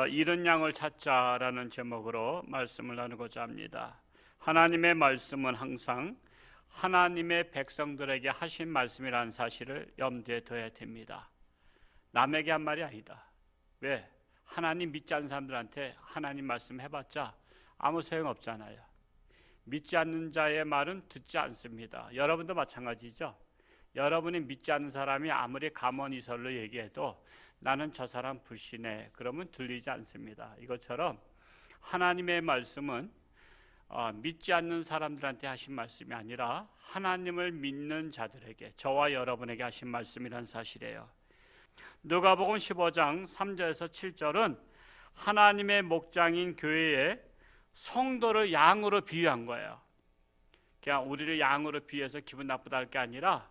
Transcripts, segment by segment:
잃은 양을 찾자라는 제목으로 말씀을 나누고자 합니다. 하나님의 말씀은 항상 하나님의 백성들에게 하신 말씀이라는 사실을 염두에 둬야 됩니다. 남에게 한 말이 아니다. 왜? 하나님 믿지 않는 사람들한테 하나님 말씀 해봤자 아무 소용없잖아요. 믿지 않는 자의 말은 듣지 않습니다. 여러분도 마찬가지죠. 여러분이 믿지 않는 사람이 아무리 감언이설로 얘기해도 나는 저 사람 불신해 그러면 들리지 않습니다. 이것처럼 하나님의 말씀은 믿지 않는 사람들한테 하신 말씀이 아니라 하나님을 믿는 자들에게, 저와 여러분에게 하신 말씀이란 사실이에요. 누가복음 15장 3절에서 7절은 하나님의 목장인 교회에 성도를 양으로 비유한 거예요. 그냥 우리를 양으로 비유해서 기분 나쁘다 할 게 아니라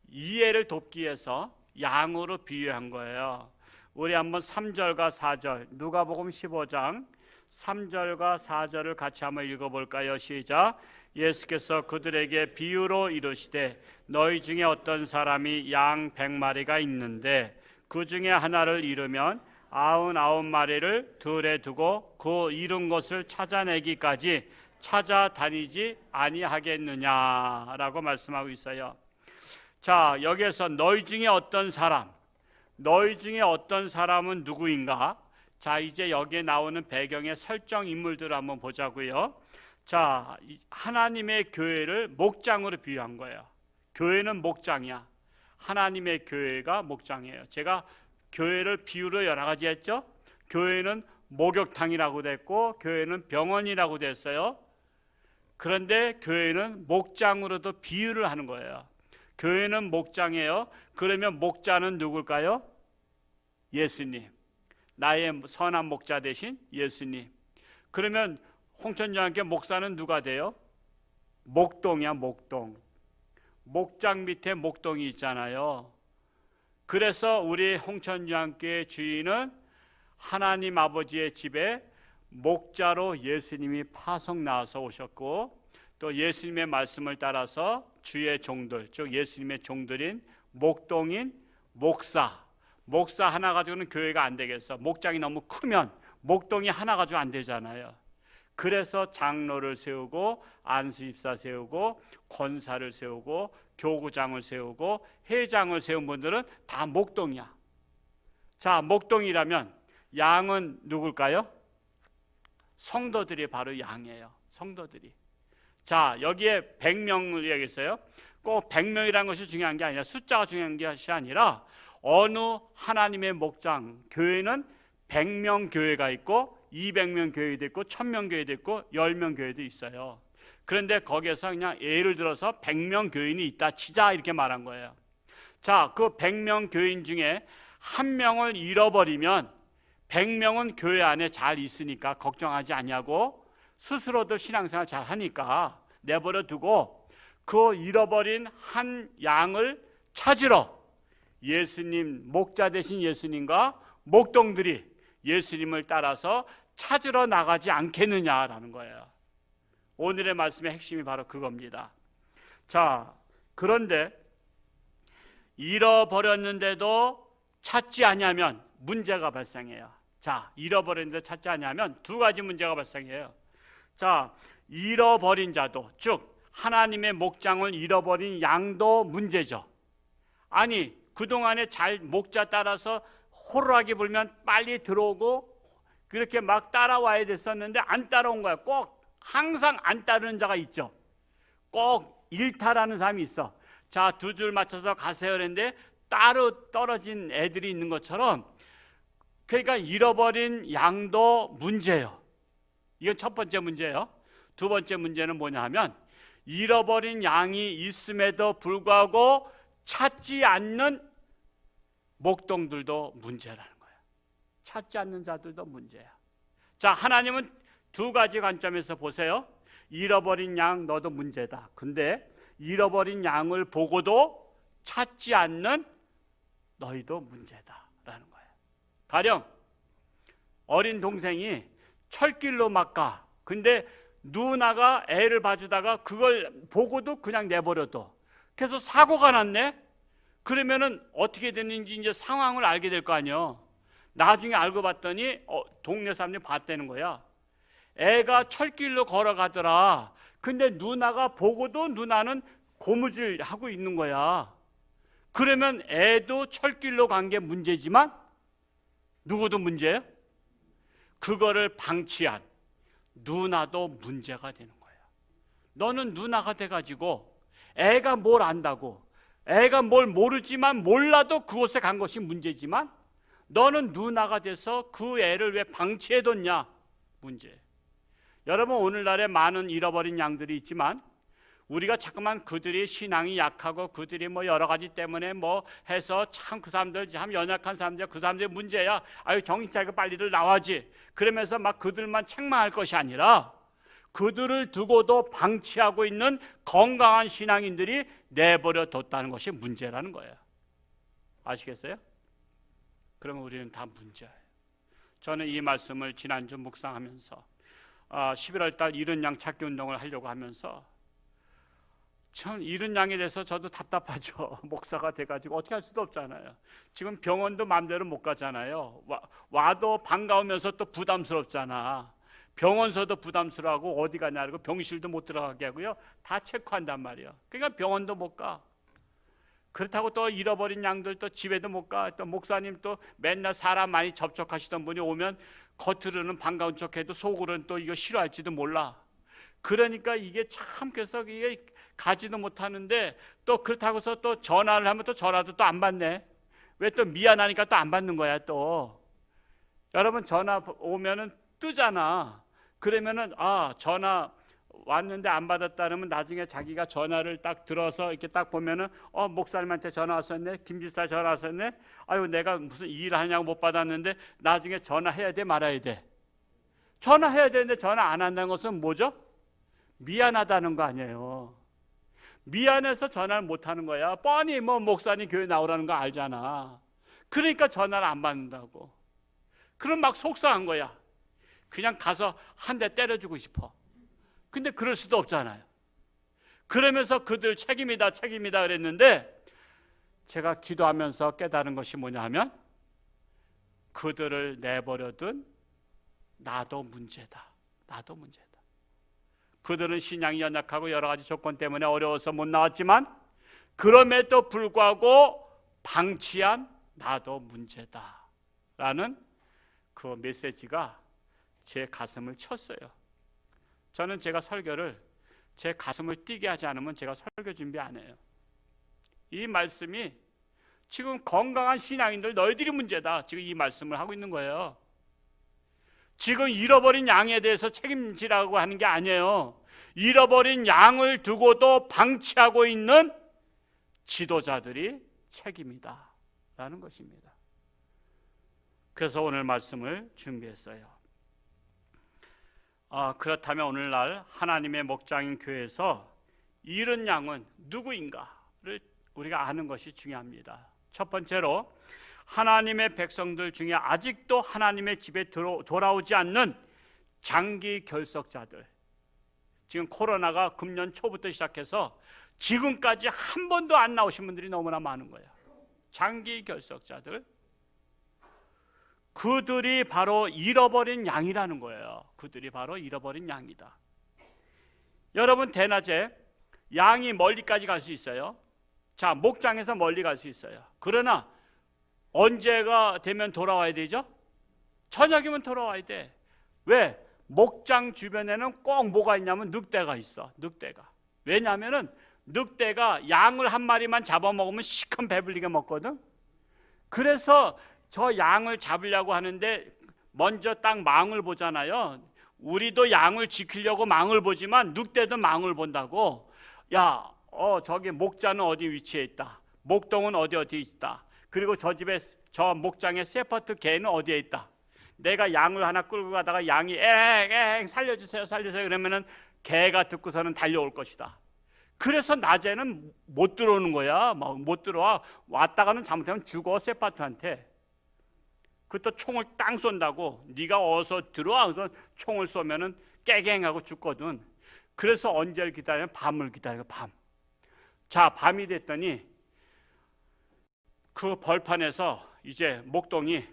이해를 돕기 위해서 양으로 비유한 거예요. 우리 한번 3절과 4절, 누가복음 15장 3절과 4절을 같이 한번 읽어볼까요? 시작. 예수께서 그들에게 비유로 이르시되 너희 중에 어떤 사람이 양 100마리가 있는데 그 중에 하나를 잃으면 99마리를 들에 두고 그 잃은 것을 찾아내기까지 찾아다니지 아니하겠느냐라고 말씀하고 있어요. 자, 여기에서 너희 중에 어떤 사람, 너희 중에 어떤 사람은 누구인가? 자, 이제 여기에 나오는 배경의 설정 인물들을 한번 보자고요. 자, 하나님의 교회를 목장으로 비유한 거예요. 교회는 목장이야. 하나님의 교회가 목장이에요. 제가 교회를 비유로 여러 가지 했죠. 교회는 목욕탕이라고 됐고 교회는 병원이라고 됐어요. 그런데 교회는 목장으로도 비유를 하는 거예요. 교회는 목장이에요. 그러면 목자는 누굴까요? 예수님. 나의 선한 목자 대신 예수님. 그러면 홍천장학교 목사는 누가 돼요? 목동이야, 목동. 목장 밑에 목동이 있잖아요. 그래서 우리 홍천장학교의 주인은 하나님 아버지의 집에 목자로 예수님이 파송 나와서 오셨고 또 예수님의 말씀을 따라서 주의 종들, 즉 예수님의 종들인 목동인 목사 하나 가지고는 교회가 안 되겠어. 목장이 너무 크면 목동이 하나 가지고 안 되잖아요. 그래서 장로를 세우고 안수집사 세우고 권사를 세우고 교구장을 세우고 회장을 세운 분들은 다 목동이야. 자, 목동이라면 양은 누굴까요? 성도들이 바로 양이에요. 성도들이. 자, 여기에 100명을 얘기했어요. 꼭 100명이라는 것이 중요한 게 아니라 숫자가 중요한 것이 아니라 어느 하나님의 목장, 교회는 100명 교회가 있고 200명 교회도 있고 1000명 교회도 있고 10명 교회도 있어요. 그런데 거기에서 그냥 예를 들어서 100명 교인이 있다 치자 이렇게 말한 거예요. 자, 그 100명 교인 중에 한 명을 잃어버리면 100명은 교회 안에 잘 있으니까 걱정하지 않냐고 스스로도 신앙생활 잘 하니까 내버려 두고 그 잃어버린 한 양을 찾으러 예수님, 목자 되신 예수님과 목동들이 예수님을 따라서 찾으러 나가지 않겠느냐라는 거예요. 오늘의 말씀의 핵심이 바로 그겁니다. 자, 그런데 잃어버렸는데도 찾지 않으면 문제가 발생해요. 자, 잃어버렸는데 찾지 않으면 두 가지 문제가 발생해요. 자, 잃어버린 자도, 즉 하나님의 목장을 잃어버린 양도 문제죠. 아니, 그동안에 잘 목자 따라서 호루라기 불면 빨리 들어오고 그렇게 막 따라와야 됐었는데 안 따라온 거야. 꼭 항상 안 따르는 자가 있죠. 꼭 일타라는 사람이 있어. 자, 두 줄 맞춰서 가세요 그랬는데 따로 떨어진 애들이 있는 것처럼, 그러니까 잃어버린 양도 문제예요. 이건 첫 번째 문제예요. 두 번째 문제는 뭐냐 하면 잃어버린 양이 있음에도 불구하고 찾지 않는 목동들도 문제라는 거예요. 찾지 않는 자들도 문제야. 자, 하나님은 두 가지 관점에서 보세요. 잃어버린 양 너도 문제다. 근데 잃어버린 양을 보고도 찾지 않는 너희도 문제다라는 거예요. 가령 어린 동생이 철길로 막 가. 근데 누나가 애를 봐주다가 그걸 보고도 그냥 내버려둬. 그래서 사고가 났네. 그러면은 어떻게 됐는지 이제 상황을 알게 될 거 아니에요. 나중에 알고 봤더니 동네 사람들이 봤다는 거야. 애가 철길로 걸어가더라. 근데 누나가 보고도 누나는 고무줄하고 있는 거야. 그러면 애도 철길로 간 게 문제지만 누구도 문제예요? 그거를 방치한 누나도 문제가 되는 거야. 너는 누나가 돼가지고 애가 뭘 안다고, 애가 뭘 모르지만 몰라도 그곳에 간 것이 문제지만 너는 누나가 돼서 그 애를 왜 방치해뒀냐? 문제. 여러분, 오늘날에 많은 잃어버린 양들이 있지만 우리가 자꾸만 그들이 신앙이 약하고 그들이 뭐 여러 가지 때문에 뭐 해서 참 그 사람들 참 연약한 사람들, 그 사람들의 문제야. 아유, 정신 차리고 빨리들 나와지. 그러면서 막 그들만 책망할 것이 아니라 그들을 두고도 방치하고 있는 건강한 신앙인들이 내버려 뒀다는 것이 문제라는 거예요. 아시겠어요? 그러면 우리는 다 문제예요. 저는 이 말씀을 지난주 묵상하면서 11월 달 잃은 양 찾기 운동을 하려고 하면서 참 잃은 양에 대해서 저도 답답하죠. 목사가 돼가지고 어떻게 할 수도 없잖아요. 지금 병원도 마음대로 못 가잖아요. 와도 반가우면서 또 부담스럽잖아. 병원서도 부담스러워하고 어디 가냐 그러고 병실도 못 들어가게 하고요. 다 체크한단 말이에요. 그러니까 병원도 못 가. 그렇다고 또 잃어버린 양들 또 집에도 못 가. 또 목사님 또 맨날 사람 많이 접촉하시던 분이 오면 겉으로는 반가운 척해도 속으로는 또 이거 싫어할지도 몰라. 그러니까 이게 참 그래서 이게 가지도 못하는데 또 그렇다고서 또 전화를 하면 또 전화도 또 안 받네. 왜 또 미안하니까 또 안 받는 거야 또. 여러분 전화 오면은 뜨잖아. 그러면은 전화 왔는데 안 받았다 그러면 나중에 자기가 전화를 딱 들어서 이렇게 딱 보면은 목사님한테 전화 왔었네. 김집사 전화 왔었네. 아유 내가 무슨 일을 하냐고 못 받았는데 나중에 전화해야 돼 말아야 돼. 전화해야 되는데 전화 안 한다는 것은 뭐죠? 미안하다는 거 아니에요. 미안해서 전화를 못 하는 거야. 뻔히 뭐 목사님 교회 나오라는 거 알잖아. 그러니까 전화를 안 받는다고. 그럼 막 속상한 거야. 그냥 가서 한 대 때려주고 싶어. 근데 그럴 수도 없잖아요. 그러면서 그들 책임이다 그랬는데 제가 기도하면서 깨달은 것이 뭐냐 하면 그들을 내버려둔 나도 문제다. 나도 문제다. 그들은 신앙이 연약하고 여러 가지 조건 때문에 어려워서 못 나왔지만 그럼에도 불구하고 방치한 나도 문제다 라는 그 메시지가 제 가슴을 쳤어요. 저는 제가 설교를 제 가슴을 뛰게 하지 않으면 제가 설교 준비 안 해요. 이 말씀이 지금 건강한 신앙인들 너희들이 문제다. 지금 이 말씀을 하고 있는 거예요. 지금 잃어버린 양에 대해서 책임지라고 하는 게 아니에요. 잃어버린 양을 두고도 방치하고 있는 지도자들이 책임이다 라는 것입니다. 그래서 오늘 말씀을 준비했어요. 그렇다면 오늘날 하나님의 목장인 교회에서 잃은 양은 누구인가를 우리가 아는 것이 중요합니다. 첫 번째로 하나님의 백성들 중에 아직도 하나님의 집에 돌아오지 않는 장기 결석자들. 지금 코로나가 금년 초부터 시작해서 지금까지 한 번도 안 나오신 분들이 너무나 많은 거예요. 장기 결석자들. 그들이 바로 잃어버린 양이라는 거예요. 그들이 바로 잃어버린 양이다. 여러분 대낮에 양이 멀리까지 갈 수 있어요. 자, 목장에서 멀리 갈 수 있어요. 그러나 언제가 되면 돌아와야 되죠? 저녁이면 돌아와야 돼. 왜? 목장 주변에는 꼭 뭐가 있냐면 늑대가 있어. 늑대가. 왜냐하면은 늑대가 양을 한 마리만 잡아먹으면 시큰 배불리게 먹거든. 그래서 저 양을 잡으려고 하는데 먼저 딱 망을 보잖아요. 우리도 양을 지키려고 망을 보지만 늑대도 망을 본다고. 야, 저기 목자는 어디 위치해 있다. 목동은 어디 있다. 그리고 저 집에 저 목장의 세퍼트 개는 어디에 있다. 내가 양을 하나 끌고 가다가 양이 엥 살려주세요 그러면은 개가 듣고서는 달려올 것이다. 그래서 낮에는 못 들어오는 거야. 못 들어와. 왔다가는 잘못하면 죽어 세퍼트한테. 그또 총을 땅 쏜다고. 네가 어서 들어와. 그래서 총을 쏘면은 깨갱하고 죽거든. 그래서 언제를 기다리면 밤을 기다려. 밤. 자, 밤이 됐더니 그 벌판에서 이제 목동이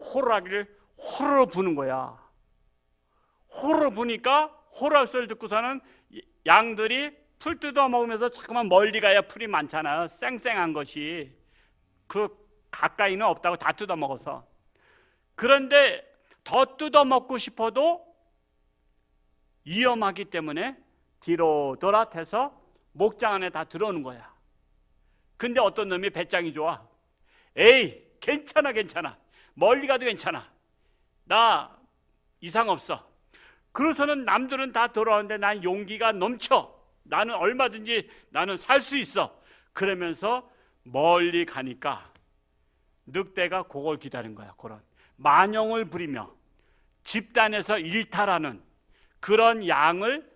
호루라기를 호로로 부는 거야. 호로로 부니까 호루라기 소리를 듣고서는 양들이 풀 뜯어 먹으면서 자꾸만 멀리 가야 풀이 많잖아요. 쌩쌩한 것이. 그 가까이는 없다고 다 뜯어 먹어서. 그런데 더 뜯어 먹고 싶어도 위험하기 때문에 뒤로 돌아태서 목장 안에 다 들어오는 거야. 근데 어떤 놈이 배짱이 좋아. 에이, 괜찮아. 멀리 가도 괜찮아. 나 이상 없어. 그래서는 남들은 다 돌아오는데 난 용기가 넘쳐. 나는 얼마든지 나는 살 수 있어. 그러면서 멀리 가니까 늑대가 그걸 기다린 거야. 그런 만용을 부리며 집단에서 일탈하는 그런 양을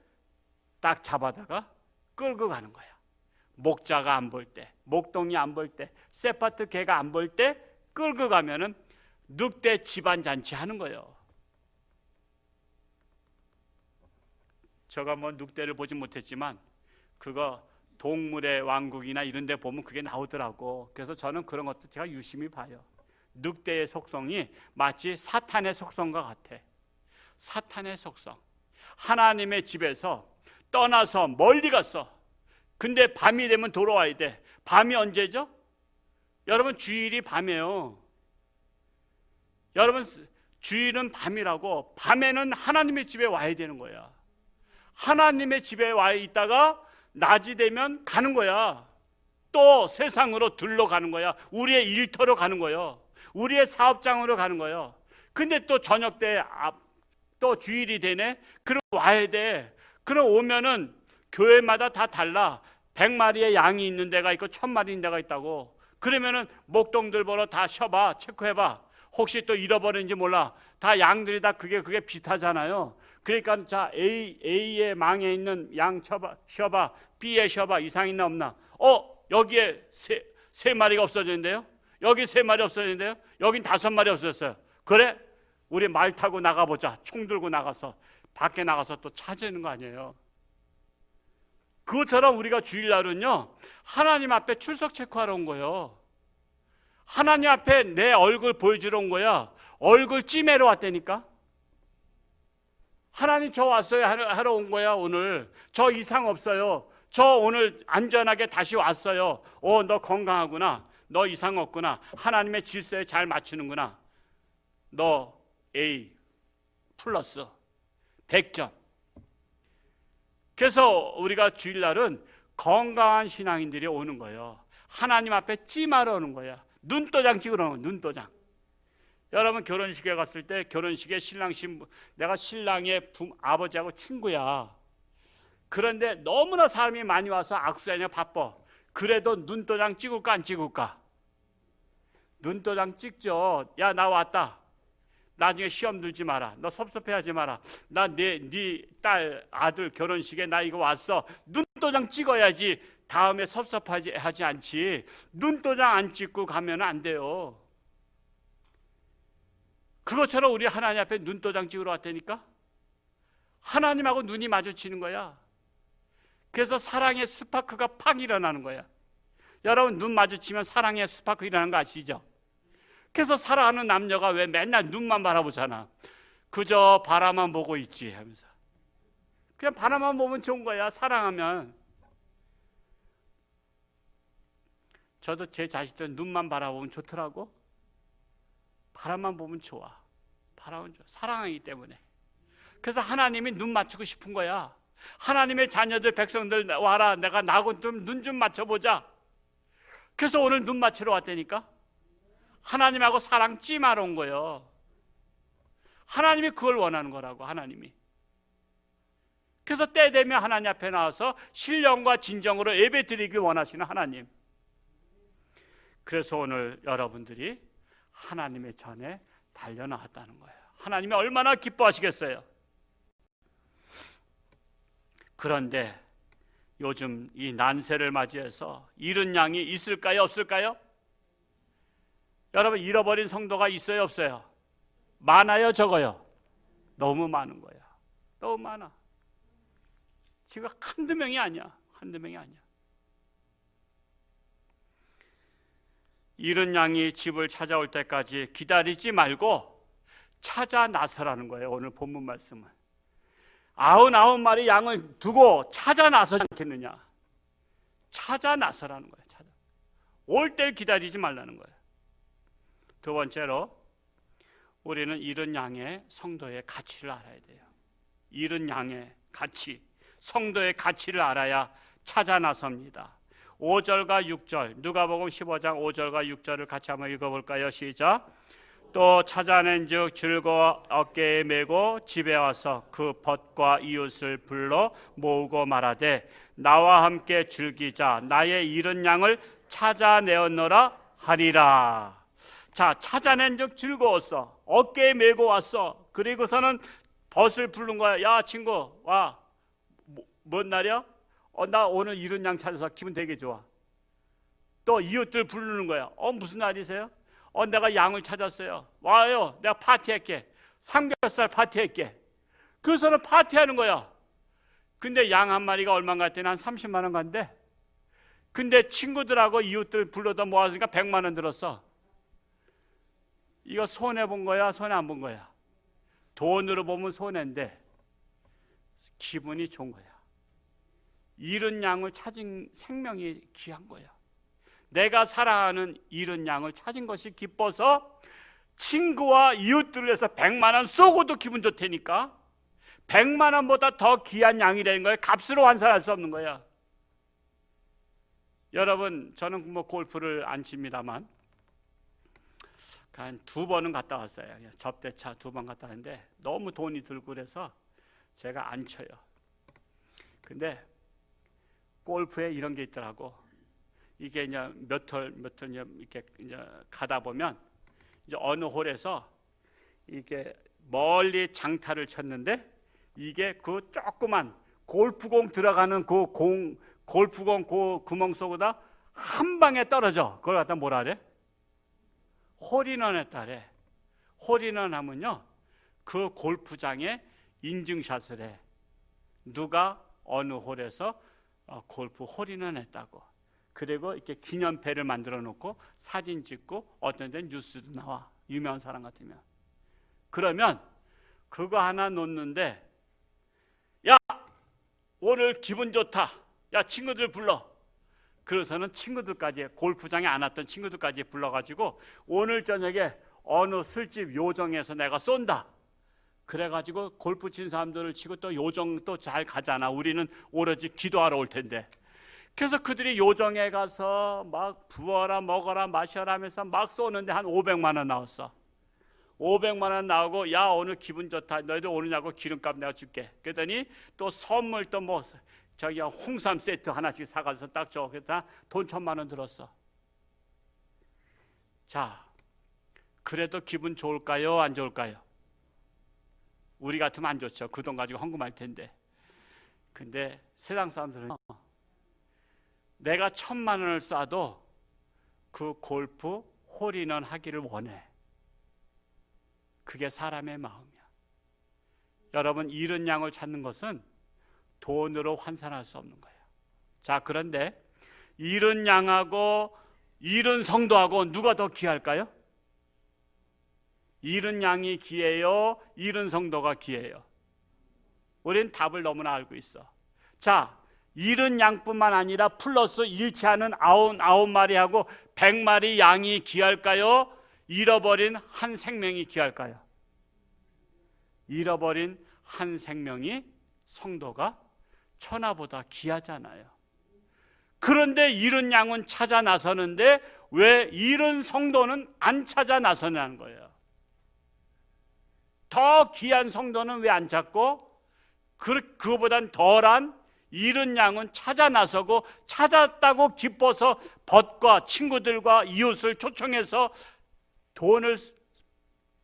딱 잡아다가 끌고 가는 거야. 목자가 안 볼 때, 목동이 안 볼 때, 세파트 개가 안 볼 때 끌고 가면은 늑대 집안 잔치 하는 거예요. 제가 뭐 늑대를 보지 못했지만 그거 동물의 왕국이나 이런 데 보면 그게 나오더라고. 그래서 저는 그런 것도 제가 유심히 봐요. 늑대의 속성이 마치 사탄의 속성과 같아. 사탄의 속성. 하나님의 집에서 떠나서 멀리 갔어. 근데 밤이 되면 돌아와야 돼. 밤이 언제죠? 여러분, 주일이 밤이에요. 여러분, 주일은 밤이라고. 밤에는 하나님의 집에 와야 되는 거야. 하나님의 집에 와 있다가 낮이 되면 가는 거야. 또 세상으로 둘러가는 거야. 우리의 일터로 가는 거예요. 우리의 사업장으로 가는 거예요. 근데 또 저녁 때 또 주일이 되네. 그럼 와야 돼. 그럼 오면은 교회마다 다 달라. 100마리의 양이 있는 데가 있고 1000마리 있는 데가 있다고. 그러면은 목동들 보러 다 쉬어봐. 체크해봐. 혹시 또 잃어버린지 몰라. 다 양들이 다 그게 비슷하잖아요. 그러니까 자, A의 망에 있는 양 쉬어봐. B에 쉬어봐. 이상 있나 없나. 여기에 세 마리가 없어졌는데요. 여기 3마리 없어졌는데요. 여긴 5마리 없어졌어요. 그래? 우리 말 타고 나가보자. 총 들고 나가서 밖에 나가서 또 찾는 거 아니에요. 그것처럼 우리가 주일날은요, 하나님 앞에 출석 체크하러 온 거예요. 하나님 앞에 내 얼굴 보여주러 온 거야. 얼굴 찜해러 왔다니까. 하나님, 저 왔어요 하러 온 거야. 오늘 저 이상 없어요. 저 오늘 안전하게 다시 왔어요. 너 건강하구나. 너 이상 없구나. 하나님의 질서에 잘 맞추는구나. 너 A 플러스 100점. 그래서 우리가 주일날은 건강한 신앙인들이 오는 거예요. 하나님 앞에 찜하러 오는 거야. 눈도장 찍으러 오는 거야. 눈도장. 여러분, 결혼식에 갔을 때 결혼식에 신랑 신부, 내가 신랑의 아버지하고 친구야. 그런데 너무나 사람이 많이 와서 악수하냐 바빠. 그래도 눈도장 찍을까 안 찍을까? 눈도장 찍죠. 야, 나 왔다. 나중에 시험 들지 마라. 너 섭섭해하지 마라. 나 네 딸 아들 결혼식에 나 이거 왔어. 눈도장 찍어야지. 다음에 섭섭하지 않지. 눈도장 안 찍고 가면 안 돼요. 그것처럼 우리 하나님 앞에 눈도장 찍으러 왔다니까. 하나님하고 눈이 마주치는 거야. 그래서 사랑의 스파크가 팍 일어나는 거야. 여러분, 눈 마주치면 사랑의 스파크 일어나는 거 아시죠? 그래서 사랑하는 남녀가 왜 맨날 눈만 바라보잖아. 그저 바라만 보고 있지 하면서. 그냥 바라만 보면 좋은 거야. 사랑하면. 저도 제 자식들 눈만 바라보면 좋더라고. 바라만 보면 좋아. 바라보면 좋아. 사랑하기 때문에. 그래서 하나님이 눈 맞추고 싶은 거야. 하나님의 자녀들, 백성들 와라. 내가 나하고 좀 눈 좀 맞춰보자. 그래서 오늘 눈 맞추러 왔다니까. 하나님하고 사랑 찜하러 온 거예요. 하나님이 그걸 원하는 거라고. 하나님이. 그래서 때 되면 하나님 앞에 나와서 신령과 진정으로 예배 드리길 원하시는 하나님. 그래서 오늘 여러분들이 하나님의 전에 달려나왔다는 거예요. 하나님이 얼마나 기뻐하시겠어요. 그런데 요즘 이 난세를 맞이해서 잃은 양이 있을까요, 없을까요? 여러분, 잃어버린 성도가 있어요, 없어요? 많아요, 적어요? 너무 많은 거야. 너무 많아. 지금 한두 명이 아니야. 한두 명이 아니야. 잃은 양이 집을 찾아올 때까지 기다리지 말고 찾아 나서라는 거예요. 오늘 본문 말씀은 99마리 양을 두고 찾아 나서지 않겠느냐. 찾아 나서라는 거예요. 올 때를 기다리지 말라는 거예요. 두 번째로 우리는 잃은 양의 성도의 가치를 알아야 돼요. 잃은 양의 가치, 성도의 가치를 알아야 찾아 나섭니다. 5절과 6절, 누가복음 15장 5절과 6절을 같이 한번 읽어볼까요? 시작. 또 찾아낸즉 즐거워 어깨에 메고 집에 와서 그 벗과 이웃을 불러 모으고 말하되 나와 함께 즐기자. 나의 잃은 양을 찾아내었노라 하리라. 자, 찾아낸즉 즐거웠어. 어깨에 메고 왔어. 그리고서는 벗을 부른 거야. 야 친구 와. 뭔 날이야? 나 오늘 잃은 양 찾아서 기분 되게 좋아. 또 이웃들 부르는 거야. 무슨 날이세요? 내가 양을 찾았어요. 와요. 내가 파티할게. 삼겹살 파티할게. 그래서는 파티하는 거야. 근데 양 한 마리가 얼마인가 했더니 한 30만 원 간대. 근데 친구들하고 이웃들 불러다 모았으니까 100만 원 들었어. 이거 손해본 거야? 손해 안 본 거야? 돈으로 보면 손해인데 기분이 좋은 거야. 잃은 양을 찾은 생명이 귀한 거야. 내가 사랑하는 잃은 양을 찾은 것이 기뻐서 친구와 이웃들을 위해서 100만 원 쏘고도 기분 좋다니까. 100만 원보다 더 귀한 양이라는 거예요. 값으로 환산할 수 없는 거야. 여러분, 저는 뭐 골프를 안 칩니다만 한 2번은 갔다 왔어요. 접대차 2번 갔다 왔는데 너무 돈이 들고 그래서 제가 안 쳐요. 근데 골프에 이런 게 있더라고. 이게 이제 몇 홀 이렇게 이제 가다 보면 이제 어느 홀에서 이게 멀리 장타를 쳤는데 이게 그 조그만 골프공 들어가는 그 골프공 그 구멍 속에다 한 방에 떨어져. 그걸 갖다 뭐라 그래? 홀인원 했다래. 홀인원 하면요, 그 골프장에 인증샷을 해. 누가 어느 홀에서 골프 홀인원 했다고. 그리고 이렇게 기념패를 만들어 놓고 사진 찍고 어떤 데는 뉴스도 나와. 유명한 사람 같으면. 그러면 그거 하나 놓는데, 야 오늘 기분 좋다. 야 친구들 불러. 그래서는 친구들까지, 골프장에 안 왔던 친구들까지 불러가지고 오늘 저녁에 어느 술집 요정에서 내가 쏜다. 그래가지고 골프 친 사람들을 치고 또 요정 또 잘 가잖아. 우리는 오로지 기도하러 올 텐데. 그래서 그들이 요정에 가서 막 부어라 먹어라 마셔라 하면서 막 쏘는데 한 500만 원 나왔어. 500만 원 나오고, 야 오늘 기분 좋다. 너희들 오느냐고 기름값 내가 줄게. 그랬더니 또 선물 또 뭐 저기 홍삼 세트 하나씩 사가서 딱 줘. 그랬더니 돈 1,000만 원 들었어. 자, 그래도 기분 좋을까요? 안 좋을까요? 우리 같으면 안 좋죠. 그 돈 가지고 헌금할 텐데. 근데 세상 사람들은 내가 1,000만 원을 쏴도 그 골프 홀인원 하기를 원해. 그게 사람의 마음이야. 여러분, 잃은 양을 찾는 것은 돈으로 환산할 수 없는 거예요. 자, 그런데 잃은 양하고 잃은 성도하고 누가 더 귀할까요? 잃은 양이 귀해요? 잃은 성도가 귀해요? 우리는 답을 너무나 알고 있어. 자, 잃은 양뿐만 아니라 플러스 잃지 않은 99마리하고 100마리 양이 귀할까요? 잃어버린 한 생명이 귀할까요? 잃어버린 한 생명이, 성도가 천하보다 귀하잖아요. 그런데 잃은 양은 찾아 나서는데 왜 잃은 성도는 안 찾아 나서냐는 거예요. 더 귀한 성도는 왜 안 찾고 그거보단 덜한 잃은 양은 찾아 나서고, 찾았다고 기뻐서 벗과 친구들과 이웃을 초청해서 돈을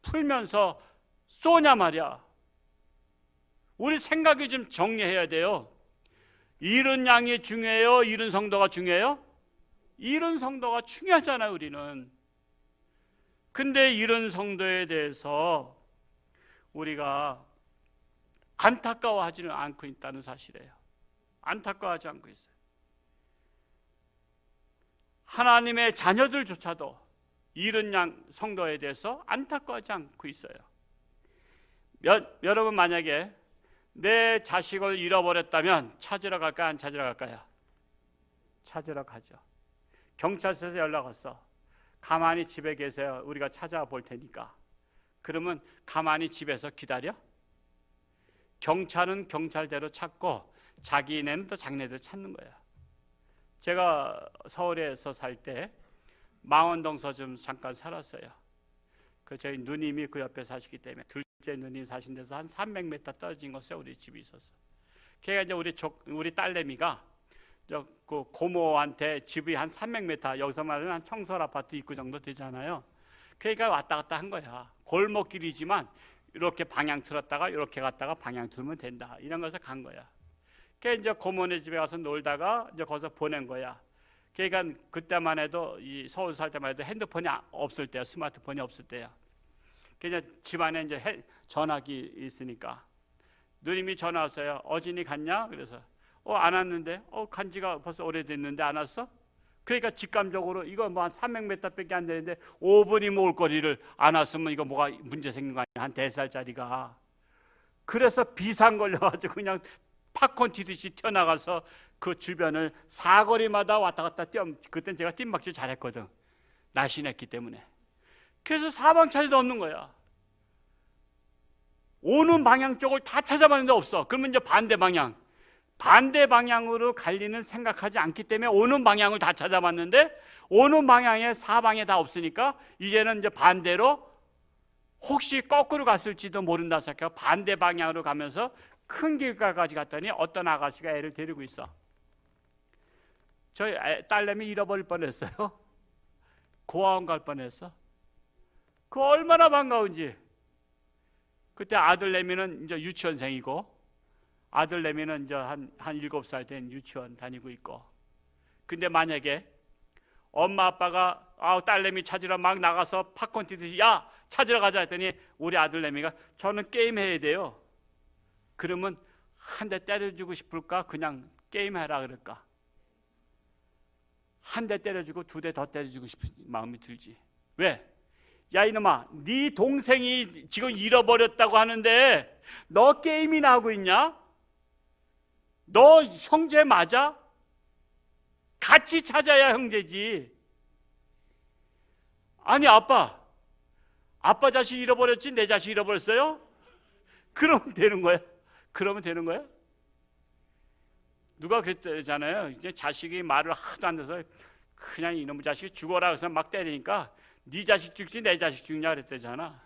풀면서 쏘냐 말이야. 우리 생각이 좀 정리해야 돼요. 잃은 양이 중요해요? 잃은 성도가 중요해요? 잃은 성도가 중요하잖아요, 우리는. 근데 잃은 성도에 대해서 우리가 안타까워하지는 않고 있다는 사실이에요. 안타까워하지 않고 있어요. 하나님의 자녀들조차도 잃은 양 성도에 대해서 안타까워하지 않고 있어요. 여러분 만약에 내 자식을 잃어버렸다면 찾으러 갈까요? 안 찾으러 갈까요? 찾으러 가죠. 경찰서에서 연락 왔어. 가만히 집에 계세요. 우리가 찾아볼 테니까. 그러면 가만히 집에서 기다려? 경찰은 경찰대로 찾고 자기네는 또 자기네대로 찾는 거야. 제가 서울에서 살 때 망원동서 좀 잠깐 살았어요. 그 저희 누님이 그 옆에 사시기 때문에 둘째 누님 사신 데서 한 300m 떨어진 곳에 우리 집이 있었어. 걔가 이제 우리 딸내미가 그 고모한테 집이 한 300m, 여기서 말하면 한 청설 아파트 입구 정도 되잖아요. 그러니까 왔다 갔다 한 거야. 골목길이지만 이렇게 방향 틀었다가 이렇게 갔다가 방향 틀면 된다. 이런 것에서 간 거야. 그러니까 이제 고모네 집에 가서 놀다가 이제 거기서 보낸 거야. 그러니까 그때만 해도 이 서울 살 때만 해도 핸드폰이 없을 때야. 스마트폰이 없을 때야. 그냥 집안에 이제 전화기 있으니까 누님이 전화 왔어요. 어진이 갔냐? 그래서 안 왔는데 간 지가 벌써 오래됐는데 안 왔어? 그러니까 직감적으로 이거 뭐 한 300m밖에 안 되는데 5분이면 올 거리를 안 왔으면 이거 뭐가 문제 생긴 거 아니야? 한 4살짜리가. 그래서 비상 걸려가지고 그냥 팝콘 튀듯이 튀어나가서 그 주변을 사거리마다 왔다 갔다 그땐 제가 뜀박질 잘했거든. 날씬했기 때문에. 그래서 사방차례도 없는 거야. 오는 방향 쪽을 다 찾아봤는데 없어. 그러면 이제 반대 방향으로 갈 일은 생각하지 않기 때문에 오는 방향을 다 찾아봤는데 오는 방향에 사방에 다 없으니까 이제는 이제 반대로 혹시 거꾸로 갔을지도 모른다 생각하고 반대 방향으로 가면서 큰 길가까지 갔더니 어떤 아가씨가 애를 데리고 있어. 저희 딸내미 잃어버릴 뻔했어요. 고아원 갈 뻔했어. 그 얼마나 반가운지. 그때 아들내미는 이제 유치원생이고 아들내미는 이제 한 7살 된 유치원 다니고 있고. 근데 만약에 엄마 아빠가 딸내미 찾으러 막 나가서 팝콘 튀듯이 야 찾으러 가자 했더니 우리 아들내미가 저는 게임해야 돼요. 그러면 한 대 때려주고 싶을까? 그냥 게임해라 그럴까? 한 대 때려주고 2대 더 때려주고 싶은 마음이 들지. 왜? 야 이놈아, 네 동생이 지금 잃어버렸다고 하는데 너 게임이나 하고 있냐? 너 형제 맞아? 같이 찾아야 형제지. 아니 아빠 자식 잃어버렸지 내 자식 잃어버렸어요? 그러면 되는 거야? 누가 그랬잖아요. 이제 자식이 말을 하도 안 돼서 그냥 이놈의 자식이 죽어라 해서 막 때리니까 네 자식 죽지 내 자식 죽냐 그랬대잖아.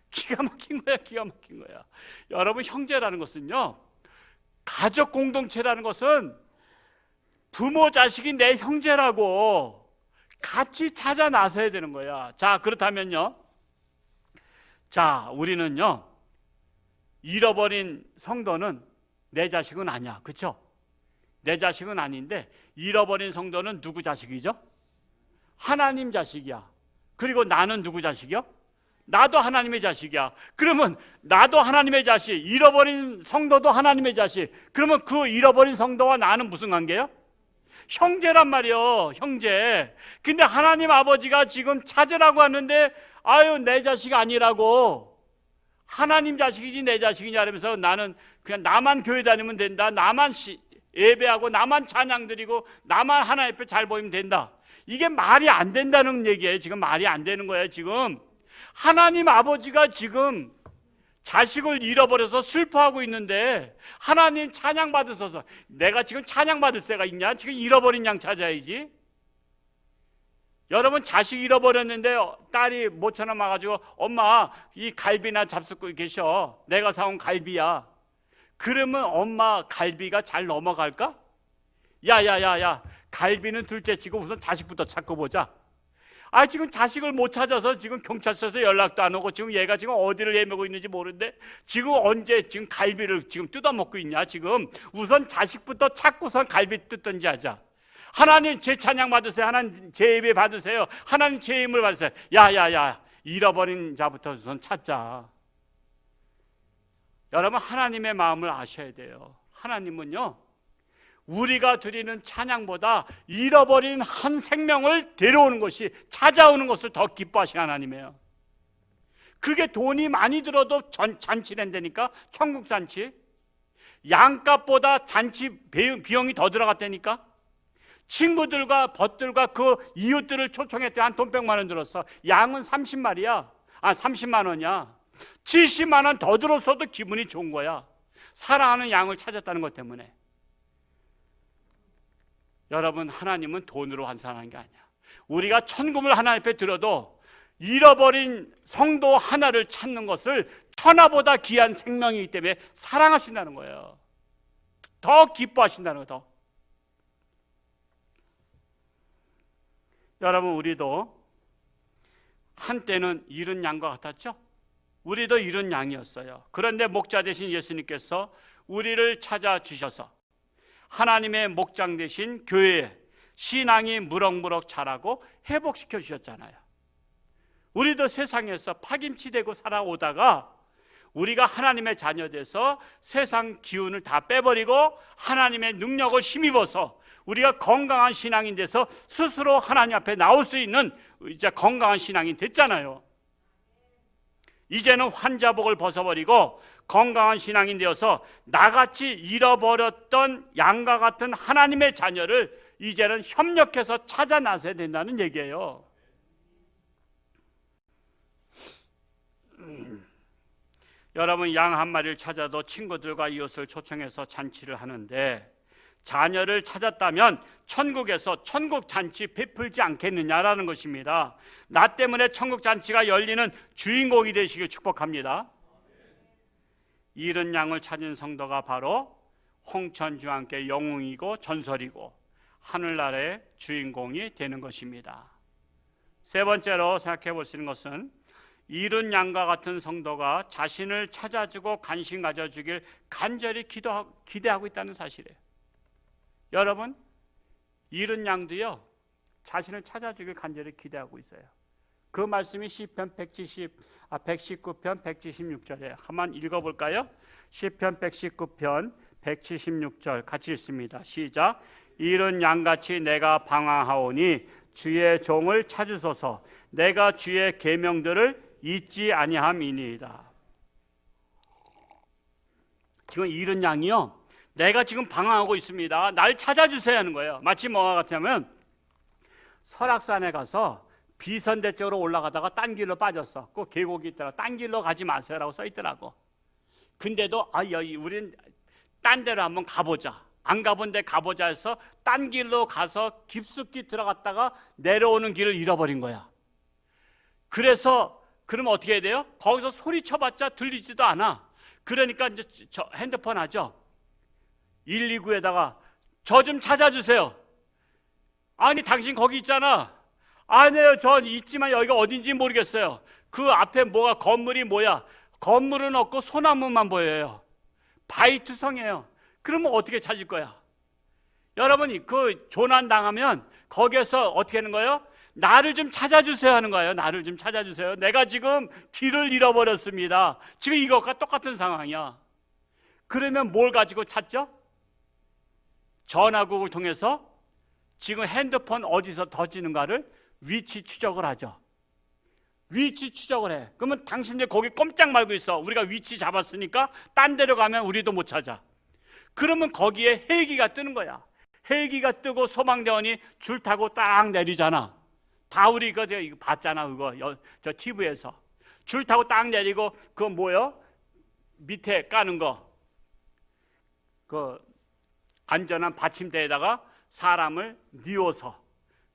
기가 막힌 거야. 여러분 형제라는 것은요, 가족 공동체라는 것은 부모 자식이 내 형제라고 같이 찾아 나서야 되는 거야. 자, 그렇다면요, 우리는요 잃어버린 성도는 내 자식은 아니야. 그렇죠? 내 자식은 아닌데 잃어버린 성도는 누구 자식이죠? 하나님 자식이야. 그리고 나는 누구 자식이야? 나도 하나님의 자식이야. 그러면 나도 하나님의 자식, 잃어버린 성도도 하나님의 자식. 그러면 그 잃어버린 성도와 나는 무슨 관계야? 형제란 말이요. 형제. 근데 하나님 아버지가 지금 찾으라고 하는데 내 자식 아니라고. 하나님 자식이지 내 자식이냐 이러면서 나는 그냥 나만 교회 다니면 된다. 나만 예배하고 나만 찬양 드리고 나만 하나님 앞에 잘 보이면 된다. 이게 말이 안 된다는 얘기예요. 지금 말이 안 되는 거예요. 지금 하나님 아버지가 지금 자식을 잃어버려서 슬퍼하고 있는데 하나님 찬양 받으셔서 내가 지금 찬양 받을 새가 있냐? 지금 잃어버린 양 찾아야지. 여러분 자식 잃어버렸는데 딸이 모처럼 와가지고 엄마 이 갈비나 잡수고 계셔. 내가 사온 갈비야. 그러면 엄마 갈비가 잘 넘어갈까? 야야야야, 갈비는 둘째 치고 우선 자식부터 찾고 보자. 지금 자식을 못 찾아서 지금 경찰서에서 연락도 안 오고 지금 얘가 지금 어디를 헤매고 있는지 모르는데 지금 언제 지금 갈비를 지금 뜯어먹고 있냐. 지금 우선 자식부터 찾고선 갈비 뜯든지 하자. 하나님 제 찬양 받으세요. 하나님 제 예배 받으세요. 하나님 제 힘을 받으세요. 야야야, 잃어버린 자부터 우선 찾자. 여러분 하나님의 마음을 아셔야 돼요. 하나님은요 우리가 드리는 찬양보다 잃어버린 한 생명을 데려오는 것이, 찾아오는 것을 더 기뻐하시는 하나님이에요. 그게 돈이 많이 들어도 잔치를 한다니까. 천국 잔치. 양값보다 잔치 비용이 더 들어갔다니까. 친구들과 벗들과 그 이웃들을 초청했대. 한 돈 100만 원 들었어. 양은 30마리야. 30만 원이야. 70만 원 더 들었어도 기분이 좋은 거야. 사랑하는 양을 찾았다는 것 때문에. 여러분, 하나님은 돈으로 환산하는 게 아니야. 우리가 천금을 하나님 앞에 들어도 잃어버린 성도 하나를 찾는 것을 천하보다 귀한 생명이기 때문에 사랑하신다는 거예요. 더 기뻐하신다는 거예요. 더. 여러분, 우리도 한때는 잃은 양과 같았죠? 우리도 잃은 양이었어요. 그런데 목자 되신 예수님께서 우리를 찾아주셔서 하나님의 목장 되신 교회에 신앙이 무럭무럭 자라고 회복시켜 주셨잖아요. 우리도 세상에서 파김치되고 살아오다가 우리가 하나님의 자녀 돼서 세상 기운을 다 빼버리고 하나님의 능력을 힘입어서 우리가 건강한 신앙인 돼서 스스로 하나님 앞에 나올 수 있는 이제 건강한 신앙인 됐잖아요. 이제는 환자복을 벗어버리고 건강한 신앙인 되어서 나같이 잃어버렸던 양과 같은 하나님의 자녀를 이제는 협력해서 찾아 나서야 된다는 얘기예요. 여러분, 양 한 마리를 찾아도 친구들과 이웃을 초청해서 잔치를 하는데 자녀를 찾았다면 천국에서 천국 잔치 베풀지 않겠느냐라는 것입니다. 나 때문에 천국 잔치가 열리는 주인공이 되시길 축복합니다. 잃은 양을 찾은 성도가 바로 홍천주와 함께 영웅이고 전설이고 하늘나라의 주인공이 되는 것입니다. 세 번째로 생각해 볼 수 있는 것은 잃은 양과 같은 성도가 자신을 찾아주고 관심 가져주길 간절히 기대하고 있다는 사실이에요. 여러분, 잃은 양도요 자신을 찾아주길 간절히 기대하고 있어요. 그 말씀이 시편 119편 176절에 한번 읽어볼까요? 시편 119편 176절 같이 읽습니다. 시작. 잃은 양같이 내가 방황하오니 주의 종을 찾으소서. 내가 주의 계명들을 잊지 아니함이니이다. 지금 잃은 양이요, 내가 지금 방황하고 있습니다. 날 찾아주세요 하는 거예요. 마치 뭐가 같냐면 설악산에 가서 비선대 쪽으로 올라가다가 딴 길로 빠졌어. 그 계곡이 있더라. 딴 길로 가지 마세요라고 써 있더라고. 근데도 우린 딴 데로 한번 가보자. 안 가본 데 가보자 해서 딴 길로 가서 깊숙이 들어갔다가 내려오는 길을 잃어버린 거야. 그래서 그러면 어떻게 해야 돼요? 거기서 소리쳐봤자 들리지도 않아. 그러니까 이제 저 핸드폰 하죠. 129에다가 저 좀 찾아주세요. 아니, 당신 거기 있잖아. 아니에요, 전 있지만 여기가 어딘지 모르겠어요. 그 앞에 뭐가, 건물이 뭐야? 건물은 없고 소나무만 보여요. 바위투성이에요. 그러면 어떻게 찾을 거야? 여러분이 그 조난 당하면 거기에서 어떻게 하는 거예요? 나를 좀 찾아주세요 하는 거예요. 나를 좀 찾아주세요. 내가 지금 길을 잃어버렸습니다. 지금 이것과 똑같은 상황이야. 그러면 뭘 가지고 찾죠? 전화국을 통해서 지금 핸드폰 어디서 터지는가를 위치 추적을 하죠. 위치 추적을 해. 그러면 당신들 거기 꼼짝 말고 있어. 우리가 위치 잡았으니까 딴 데로 가면 우리도 못 찾아. 그러면 거기에 헬기가 뜨는 거야. 헬기가 뜨고 소방대원이 줄 타고 딱 내리잖아. 다 우리 이거 봤잖아. 저 TV에서 줄 타고 딱 내리고 그거 뭐요? 밑에 까는 거, 그 안전한 받침대에다가 사람을 뉘어서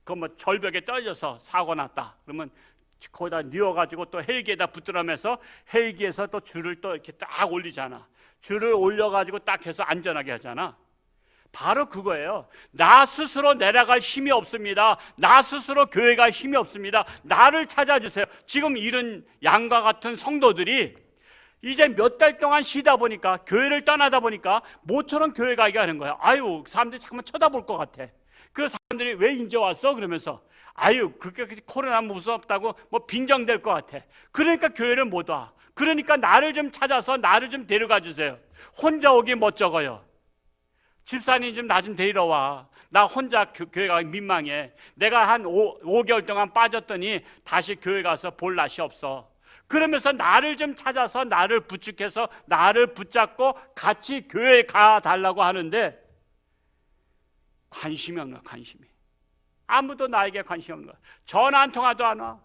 그 뭐 절벽에 떨어져서 사고 났다. 그러면 거기다 뉘어가지고 또 헬기에다 붙들어면서 헬기에서 또 줄을 또 이렇게 딱 올리잖아. 줄을 올려가지고 딱 해서 안전하게 하잖아. 바로 그거예요. 나 스스로 내려갈 힘이 없습니다. 나 스스로 교회가 힘이 없습니다. 나를 찾아주세요. 지금 이런 양과 같은 성도들이 이제 몇 달 동안 쉬다 보니까, 교회를 떠나다 보니까 모처럼 교회 가기가 하는 거야. 아유, 사람들이 잠깐만 쳐다볼 것 같아. 그 사람들이 왜 이제 왔어? 그러면서 아유, 그게 코로나 무섭다고 뭐 빈정될 것 같아. 그러니까 교회를 못 와. 그러니까 나를 좀 찾아서 나를 좀 데려가 주세요. 혼자 오기 멋쩍어요. 집사님 좀 나 좀 데리러 와. 나 혼자 교회 가기 민망해. 내가 한 5개월 동안 빠졌더니 다시 교회 가서 볼 낯이 없어. 그러면서 나를 좀 찾아서 나를 부축해서 나를 붙잡고 같이 교회에 가달라고 하는데 관심이 없는 거야. 관심이. 아무도 나에게 관심이 없는 거야. 전화 한 통화도 안 와.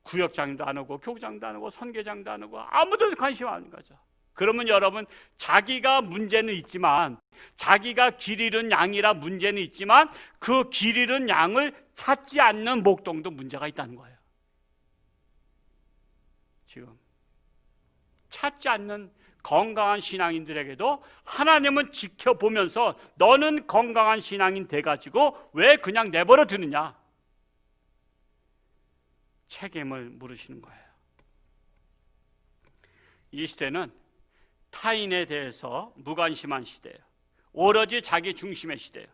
구역장도 안 오고 교구장도 안 오고 선교장도 안 오고 아무도 관심이 없는 거죠. 그러면 여러분, 자기가 문제는 있지만, 자기가 길 잃은 양이라 문제는 있지만 그 길 잃은 양을 찾지 않는 목동도 문제가 있다는 거예요. 지금 찾지 않는 건강한 신앙인들에게도 하나님은 지켜보면서 너는 건강한 신앙인 돼가지고 왜 그냥 내버려 두느냐, 책임을 물으시는 거예요. 이 시대는 타인에 대해서 무관심한 시대예요. 오로지 자기 중심의 시대예요.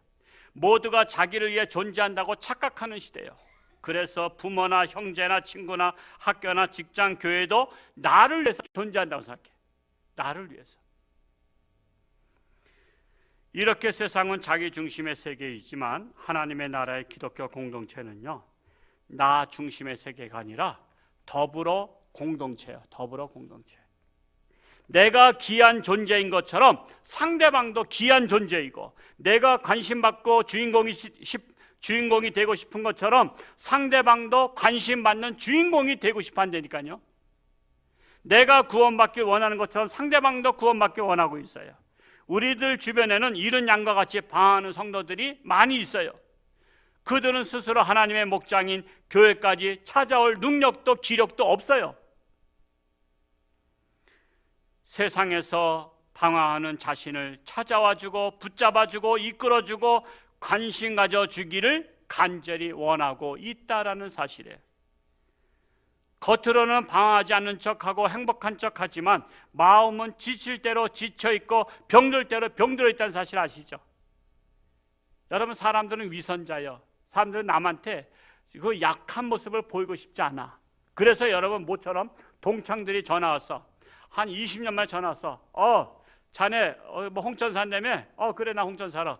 모두가 자기를 위해 존재한다고 착각하는 시대예요. 그래서 부모나 형제나 친구나 학교나 직장, 교회도 나를 위해서 존재한다고 생각해. 나를 위해서. 이렇게 세상은 자기 중심의 세계이지만 하나님의 나라의 기독교 공동체는요, 나 중심의 세계가 아니라 더불어 공동체예요. 더불어 공동체. 내가 귀한 존재인 것처럼 상대방도 귀한 존재이고, 내가 관심받고 주인공이 되고 싶은 것처럼 상대방도 관심받는 주인공이 되고 싶어 한다니까요. 내가 구원받길 원하는 것처럼 상대방도 구원받길 원하고 있어요. 우리들 주변에는 이런 양과 같이 방황하는 성도들이 많이 있어요. 그들은 스스로 하나님의 목장인 교회까지 찾아올 능력도 기력도 없어요. 세상에서 방황하는 자신을 찾아와주고 붙잡아주고 이끌어주고 관심 가져주기를 간절히 원하고 있다라는 사실이에요. 겉으로는 방황하지 않는 척하고 행복한 척하지만 마음은 지칠 대로 지쳐있고 병들 대로 병들어 있다는 사실 아시죠? 여러분, 사람들은 위선자예요. 사람들은 남한테 그 약한 모습을 보이고 싶지 않아. 그래서 여러분, 모처럼 동창들이 전화 왔어. 한 20년 만에 전화 왔어. 자네 뭐 홍천 산다며? 그래, 나 홍천 살아.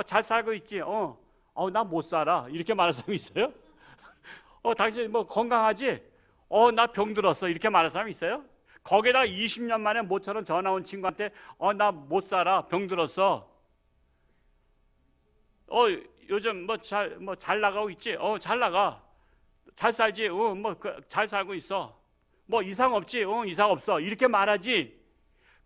잘 살고 있지? 나 못 살아. 이렇게 말할 사람이 있어요? 당신 뭐 건강하지? 나 병들었어. 이렇게 말할 사람이 있어요? 거기다가 20년 만에 모처럼 전화 온 친구한테 나 못 살아. 병들었어. 요즘 잘 나가고 있지? 잘 나가. 잘 살지? 잘 살고 있어. 뭐 이상 없지? 이상 없어. 이렇게 말하지.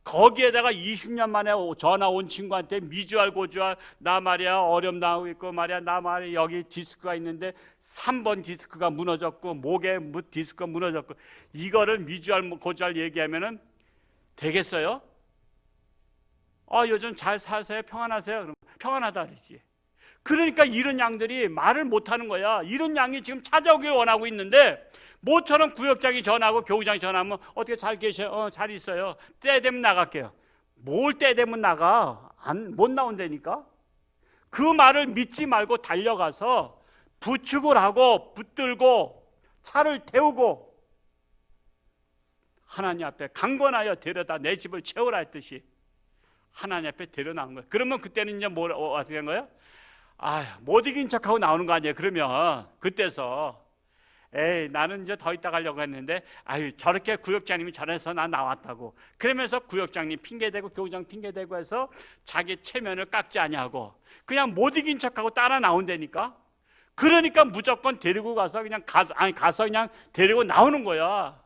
거기에다가 20년 만에 전화 온 친구한테 미주알 고주알, 나 말이야 어려움 당하고 있고 말이야, 나 말이야 여기 디스크가 있는데 3번 디스크가 무너졌고 목에 디스크가 무너졌고, 이거를 미주알 고주알 얘기하면은 되겠어요? 요즘 잘 사세요? 평안하세요? 그럼 평안하다 그러지. 그러니까 이런 양들이 말을 못하는 거야. 이런 양이 지금 찾아오길 원하고 있는데, 모처럼 구역장이 전화하고 교우장이 전화하면 어떻게 잘 계셔요? 잘 있어요. 때 되면 나갈게요. 뭘 때 되면 나가? 못 나온다니까. 그 말을 믿지 말고 달려가서 부축을 하고 붙들고 차를 태우고 하나님 앞에 강건하여 데려다 내 집을 채우라 했듯이 하나님 앞에 데려나온 거예요. 그러면 그때는 이제 어떻게 된 거예요? 못 이긴 척하고 나오는 거 아니에요. 그러면 그때서 나는 이제 더 있다 가려고 했는데 저렇게 구역장님이 전해서 나 나왔다고, 그러면서 구역장님 핑계대고 교우장 핑계대고 해서 자기 체면을 깎지 아니하고 그냥 못 이긴 척하고 따라 나온다니까. 그러니까 무조건 데리고 가서 가서 그냥 데리고 나오는 거야.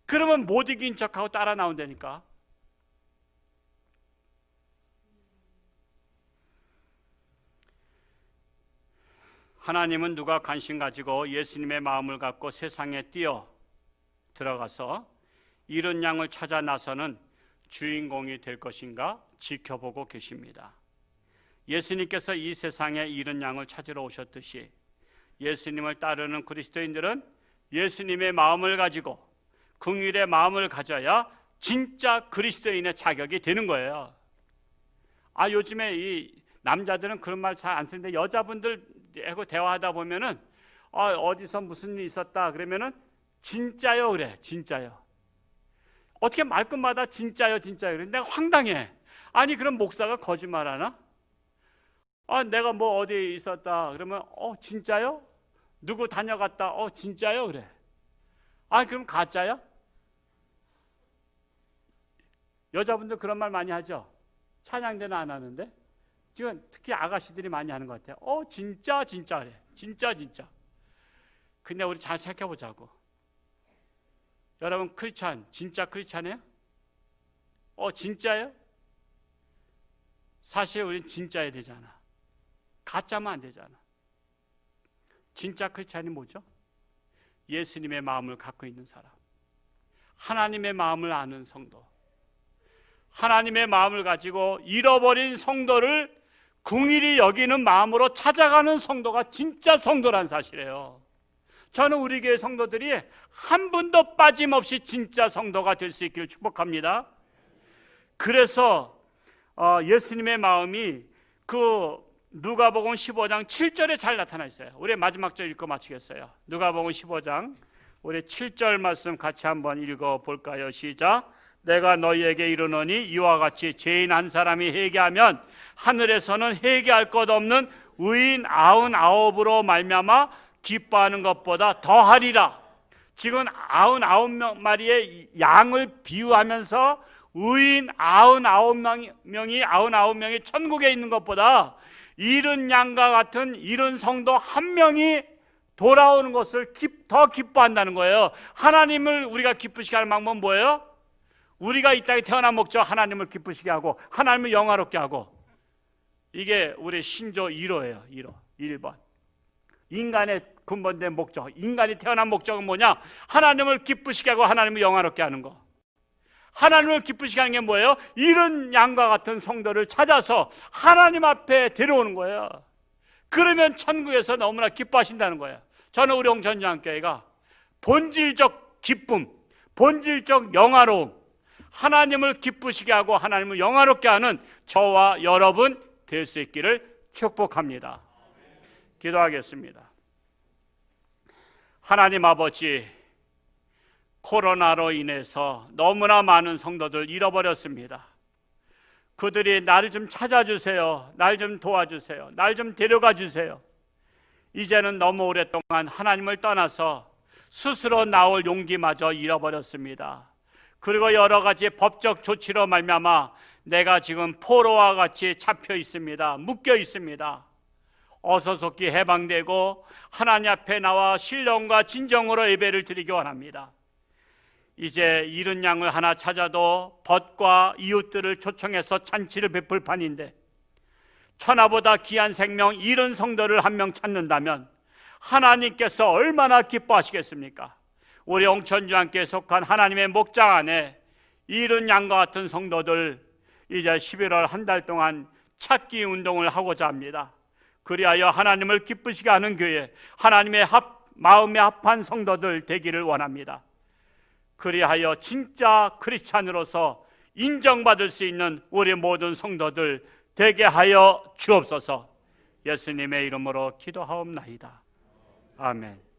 그러면 못 이긴 척하고 따라 나온다니까. 하나님은 누가 관심 가지고 예수님의 마음을 갖고 세상에 뛰어 들어가서 이런 양을 찾아 나서는 주인공이 될 것인가 지켜보고 계십니다. 예수님께서 이 세상에 이런 양을 찾으러 오셨듯이 예수님을 따르는 그리스도인들은 예수님의 마음을 가지고 긍휼의 마음을 가져야 진짜 그리스도인의 자격이 되는 거예요. 요즘에 이 남자들은 그런 말 잘 안 쓰는데 여자분들하고 대화하다 보면은 어디서 무슨 일이 있었다 그러면은 진짜요 그래. 진짜요. 어떻게 말끝마다 진짜요, 진짜요. 그런데 내가 황당해. 아니 그럼 목사가 거짓말하나? 내가 뭐 어디에 있었다 그러면 진짜요? 누구 다녀갔다 진짜요? 그래. 그럼 가짜야? 여자분들 그런 말 많이 하죠. 찬양대는 안 하는데 지금 특히 아가씨들이 많이 하는 것 같아요. 진짜 진짜 그래. 진짜 진짜. 근데 우리 잘 생각해 보자고. 여러분 크리스찬 진짜 크리스찬이에요? 진짜예요? 사실 우리는 진짜야 되잖아. 가짜면 안 되잖아. 진짜 크리스찬이 뭐죠? 예수님의 마음을 갖고 있는 사람, 하나님의 마음을 아는 성도, 하나님의 마음을 가지고 잃어버린 성도를 긍휼히 여기는 마음으로 찾아가는 성도가 진짜 성도란 사실이에요. 저는 우리 교회 성도들이 한 분도 빠짐없이 진짜 성도가 될 수 있기를 축복합니다. 그래서 예수님의 마음이 그 누가복음 15장 7절에 잘 나타나 있어요. 우리 마지막 절 읽고 마치겠어요. 누가복음 15장 우리 7절 말씀 같이 한번 읽어볼까요? 시작. 내가 너희에게 이르노니 이와 같이 죄인 한 사람이 회개하면 하늘에서는 회개할 것 없는 의인 99으로 말미암아 기뻐하는 것보다 더하리라. 지금 99마리의 양을 비유하면서 의인 99명이 천국에 있는 것보다 잃은 양과 같은 잃은 성도 한 명이 돌아오는 것을 더 기뻐한다는 거예요. 하나님을 우리가 기쁘시게 하는 방법은 뭐예요? 우리가 이 땅에 태어난 목적 하나님을 기쁘시게 하고 하나님을 영화롭게 하고, 이게 우리 신조 1호예요. 1번 인간의 근본된 목적, 인간이 태어난 목적은 뭐냐? 하나님을 기쁘시게 하고 하나님을 영화롭게 하는 거. 하나님을 기쁘시게 하는 게 뭐예요? 이런 양과 같은 성도를 찾아서 하나님 앞에 데려오는 거예요. 그러면 천국에서 너무나 기뻐하신다는 거예요. 저는 우리 홍천장교회가 본질적 기쁨, 본질적 영화로움, 하나님을 기쁘시게 하고 하나님을 영화롭게 하는 저와 여러분 될 수 있기를 축복합니다. 기도하겠습니다. 하나님 아버지, 코로나로 인해서 너무나 많은 성도들 잃어버렸습니다. 그들이 나를 좀 찾아주세요, 날 좀 도와주세요, 날 좀 데려가 주세요. 이제는 너무 오랫동안 하나님을 떠나서 스스로 나올 용기마저 잃어버렸습니다. 그리고 여러 가지 법적 조치로 말미암아 내가 지금 포로와 같이 잡혀 있습니다. 묶여 있습니다. 어서 속히 해방되고 하나님 앞에 나와 신령과 진정으로 예배를 드리기 원합니다. 이제 잃은 양을 하나 찾아도 벗과 이웃들을 초청해서 잔치를 베풀 판인데, 천하보다 귀한 생명 잃은 성도를 한 명 찾는다면 하나님께서 얼마나 기뻐하시겠습니까? 우리 홍천주안교에 속한 하나님의 목장 안에 잃은 양과 같은 성도들 이제 11월 한 달 동안 찾기 운동을 하고자 합니다. 그리하여 하나님을 기쁘시게 하는 교회, 하나님의 마음에 합한 성도들 되기를 원합니다. 그리하여 진짜 크리스찬으로서 인정받을 수 있는 우리 모든 성도들 되게 하여 주옵소서. 예수님의 이름으로 기도하옵나이다. 아멘.